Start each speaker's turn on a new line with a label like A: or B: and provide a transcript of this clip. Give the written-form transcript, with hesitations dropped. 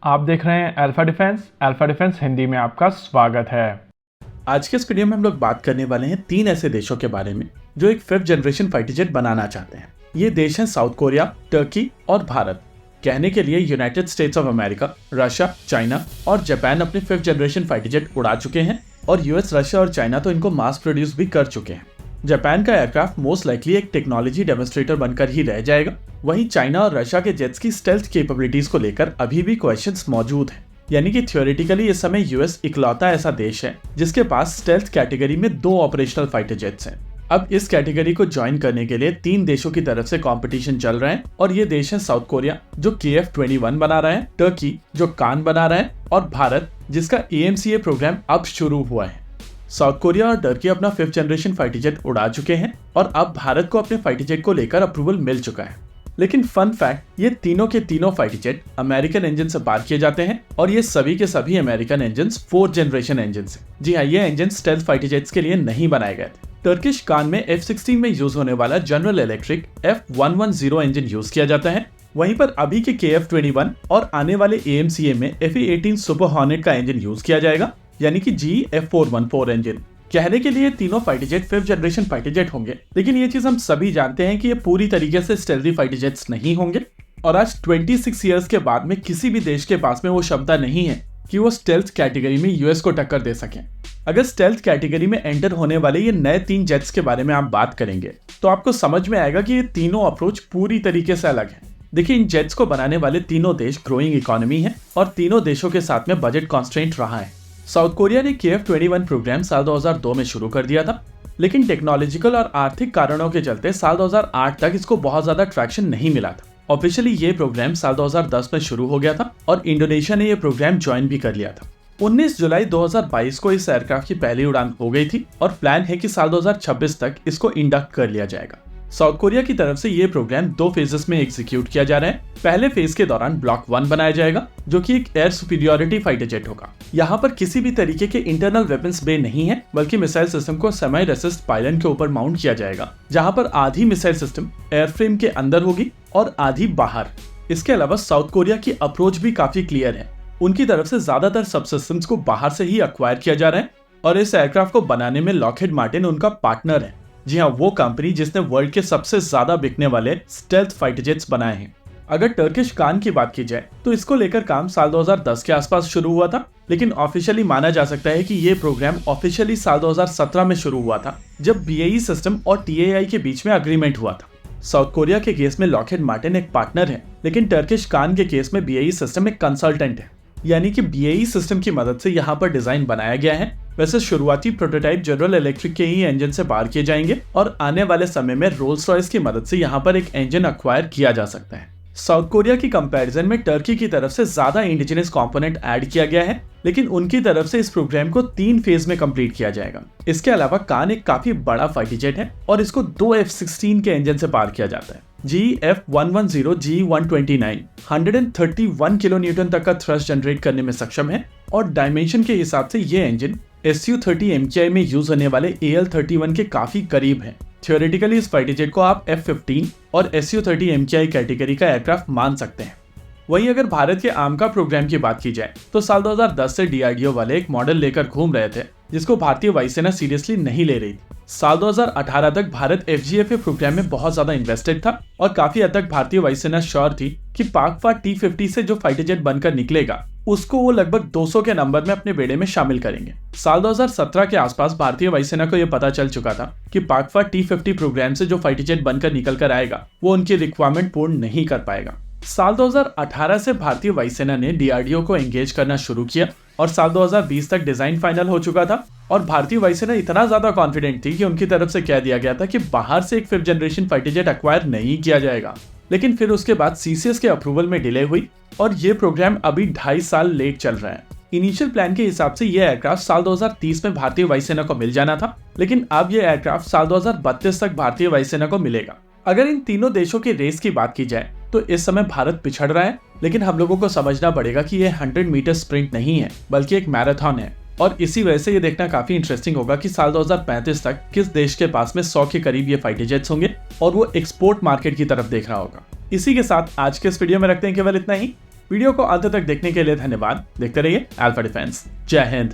A: आप देख रहे हैं अल्फा डिफेंस हिंदी में आपका स्वागत है।
B: आज के इस वीडियो में हम लोग बात करने वाले हैं 3 ऐसे देशों के बारे में जो एक 5th जनरेशन फाइटर जेट बनाना चाहते हैं। ये देश हैं साउथ कोरिया, टर्की और भारत। कहने के लिए United states of America, Russia, China और जापान अपने 5th जनरेशन फाइटर जेट उड़ा चुके हैं और यूएस, रशिया और चाइना तो इनको मास प्रोड्यूस भी कर चुके हैं। जापान का एयरक्राफ्ट मोस्ट लाइकली एक टेक्नोलॉजी डेमोन्स्ट्रेटर बनकर ही रह जाएगा। वहीं चाइना और रशिया के जेट्स की स्टेल्थ कैपेबिलिटीज को लेकर अभी भी क्वेश्चंस मौजूद हैं। यानी कि थियोरेटिकली इस समय यूएस इकलौता ऐसा देश है जिसके पास स्टेल्थ कैटेगरी में 2 ऑपरेशनल फाइटर जेट्स हैं। अब इस कैटेगरी को ज्वाइन करने के लिए 3 देशों की तरफ से कंपटीशन चल रहा है और ये देश है साउथ कोरिया जो KF-21 बना रहा है, टर्की जो कान बना रहा है और भारत जिसका AMCA प्रोग्राम अब शुरू हुआ है। साउथ कोरिया और टर्की अपना 5th जनरेशन फाइटर जेट उड़ा चुके हैं और अब भारत को अपने फाइटर जेट को लेकर अप्रूवल मिल चुका है। लेकिन फन फैक्ट, ये तीनों के तीनों फाइटर जेट अमेरिकन इंजन से पार किए जाते हैं और ये सभी के सभी American engine 4th generation engine हैं। जी हाँ, ये इंजन स्टेल्थ फाइटर जेट्स के लिए नहीं बनाए गए थे। टर्किश कान में F-16 में यूज होने वाला general electric F110 engine use किया जाता है। वहीं पर अभी के KF-21 और आने वाले AMCA में FA-18 सुपर हॉर्नेट का इंजन यूज किया जाएगा, यानी कि GE-F414 इंजन। कहने के लिए तीनों fighter jet 5th generation fighter jet होंगे, लेकिन ये चीज हम सभी जानते हैं कि ये पूरी तरीके से स्टेल्थी फाइटर जेट्स नहीं होंगे। और आज 26 इयर्स के बाद में किसी भी देश के पास में वो क्षमता नहीं है कि वो स्टेल्थ कैटेगरी में यूएस को टक्कर दे सकें। अगर स्टेल्थ कैटेगरी में एंटर होने वाले ये नए 3 जेट्स के बारे में आप बात करेंगे तो आपको समझ में आएगा कि ये तीनों अप्रोच पूरी तरीके से अलग है। देखिए, इन जेट्स को बनाने वाले तीनों देश ग्रोइंग इकोनॉमी है और तीनों देशों के साथ में बजट कॉन्स्ट्रेंट रहा है। साउथ कोरिया ने KF-21 प्रोग्राम साल 2002 में शुरू कर दिया था, लेकिन टेक्नोलॉजिकल और आर्थिक कारणों के चलते साल 2008 तक इसको बहुत ज्यादा ट्रैक्शन नहीं मिला था। ऑफिशियली ये प्रोग्राम साल 2010 में शुरू हो गया था और इंडोनेशिया ने ये प्रोग्राम ज्वाइन भी कर लिया था। 19 जुलाई 2022 को इस एयरक्राफ्ट की पहली उड़ान हो गई थी और प्लान है कि साल 2026 तक इसको इंडक्ट कर लिया जाएगा। साउथ कोरिया की तरफ से ये प्रोग्राम 2 फेजेस में एग्जीक्यूट किया जा रहा है। पहले फेज के दौरान ब्लॉक 1 बनाया जाएगा जो कि एक एयर सुपीरियोरिटी फाइटर जेट होगा। यहाँ पर किसी भी तरीके के इंटरनल वेपन्स बे नहीं है, बल्कि मिसाइल सिस्टम को सेमी रेसिस्ट पायलन के ऊपर माउंट किया जाएगा, जहाँ पर आधी मिसाइल सिस्टम एयरफ्रेम के अंदर होगी और आधी बाहर। इसके अलावा साउथ कोरिया की अप्रोच भी काफी क्लियर है। उनकी तरफ से ज्यादातर सब सिस्टम्स को बाहर से ही अक्वायर किया जा रहा है और इस एयरक्राफ्ट को बनाने में लॉकहीड मार्टिन उनका पार्टनर है। जी हाँ, वो कंपनी जिसने वर्ल्ड के सबसे ज्यादा बिकने वाले स्टेल्थ फाइटर जेट्स बनाए हैं। अगर टर्किश कान की बात की जाए तो इसको लेकर काम साल 2010 के आसपास शुरू हुआ था, लेकिन ऑफिशियली माना जा सकता है कि ये प्रोग्राम ऑफिशियली साल 2017 में शुरू हुआ था, जब BAE सिस्टम और TAI के बीच में अग्रीमेंट हुआ था। साउथ कोरिया के केस में लॉकहीड मार्टिन एक पार्टनर है, लेकिन टर्किश कान के केस में BAE सिस्टम एक कंसल्टेंट है, यानी कि BAE सिस्टम की मदद से यहाँ पर डिजाइन बनाया गया है। वैसे शुरुआती प्रोटोटाइप जनरल इलेक्ट्रिक के ही इंजन से पार किए जाएंगे और आने वाले समय में रोल्स रॉयस की मदद से यहाँ पर एक इंजन अक्वायर किया जा सकता है। साउथ कोरिया की कंपैरिजन में टर्की की तरफ से ज्यादा इंडिजिनस कंपोनेंट ऐड किया गया है, लेकिन उनकी तरफ से इस प्रोग्राम को 3 फेज में कंप्लीट किया जाएगा। इसके अलावा कान एक काफी बड़ा फाइटर जेट है और इसको 2 F-16 के इंजन से पार किया जाता है। GE-F110 GE-129 131 किलो न्यूटन तक का थ्रस्ट जनरेट करने में सक्षम है और डायमेंशन के हिसाब से ये इंजन Su-30 MKI में यूज होने वाले AL-31 के काफी करीब है। थियोरेटिकली इस फाइटर जेट को आप F-15 और Su-30 MKI कैटेगरी का एयरक्राफ्ट मान सकते हैं। वहीं अगर भारत के आमका प्रोग्राम की बात की जाए तो साल 2010 से DRDO वाले एक मॉडल लेकर घूम रहे थे जिसको भारतीय वायुसेना सीरियसली नहीं ले रही थी। साल 2018 तक भारत FGFA प्रोग्राम में बहुत ज्यादा इन्वेस्टेड था और काफी हद तक भारतीय वायुसेना श्योर थी कि पाकफा T-50 से जो फाइटर जेट बनकर निकलेगा उसको वो लगभग 200 के नंबर में अपने बेड़े में शामिल करेंगे। साल 2017 के आसपास भारतीय वायुसेना को यह पता चल चुका था कि पाकफा T-50 प्रोग्राम से जो फाइटर जेट बनकर निकल कर आएगा वो उनकी रिक्वायरमेंट पूर्ण नहीं कर पाएगा। साल 2018 से भारतीय वायुसेना ने DRDO को एंगेज करना शुरू किया और साल 2020 तक डिजाइन फाइनल हो चुका था और भारतीय वायुसेना इतना ज्यादा कॉन्फिडेंट थी कि उनकी तरफ से कह दिया गया था कि बाहर से एक 5th generation fighter jet acquire नहीं किया जाएगा। लेकिन फिर उसके बाद CCS के अप्रूवल में डिले हुई और ये प्रोग्राम अभी 2.5 साल लेट चल रहा है। इनिशियल प्लान के हिसाब से ये एयरक्राफ्ट साल 2030 में भारतीय वायुसेना को मिल जाना था, लेकिन अब ये एयरक्राफ्ट साल 2032 तक भारतीय वायुसेना को मिलेगा। अगर इन तीनों देशों के रेस की बात की जाए तो इस समय भारत पिछड़ रहा है, लेकिन हम लोगों को समझना पड़ेगा कि ये 100 मीटर स्प्रिंट नहीं है बल्कि एक मैराथन है और इसी वजह से ये देखना काफी इंटरेस्टिंग होगा कि साल 2035 तक किस देश के पास में 100 के करीब ये फाइटर जेट्स होंगे और वो एक्सपोर्ट मार्केट की तरफ देख रहा होगा। इसी के साथ आज के इस वीडियो में रखते हैं केवल इतना ही। वीडियो को अंत तक देखने के लिए धन्यवाद। देखते रहिए अल्फा डिफेंस। जय हिंद।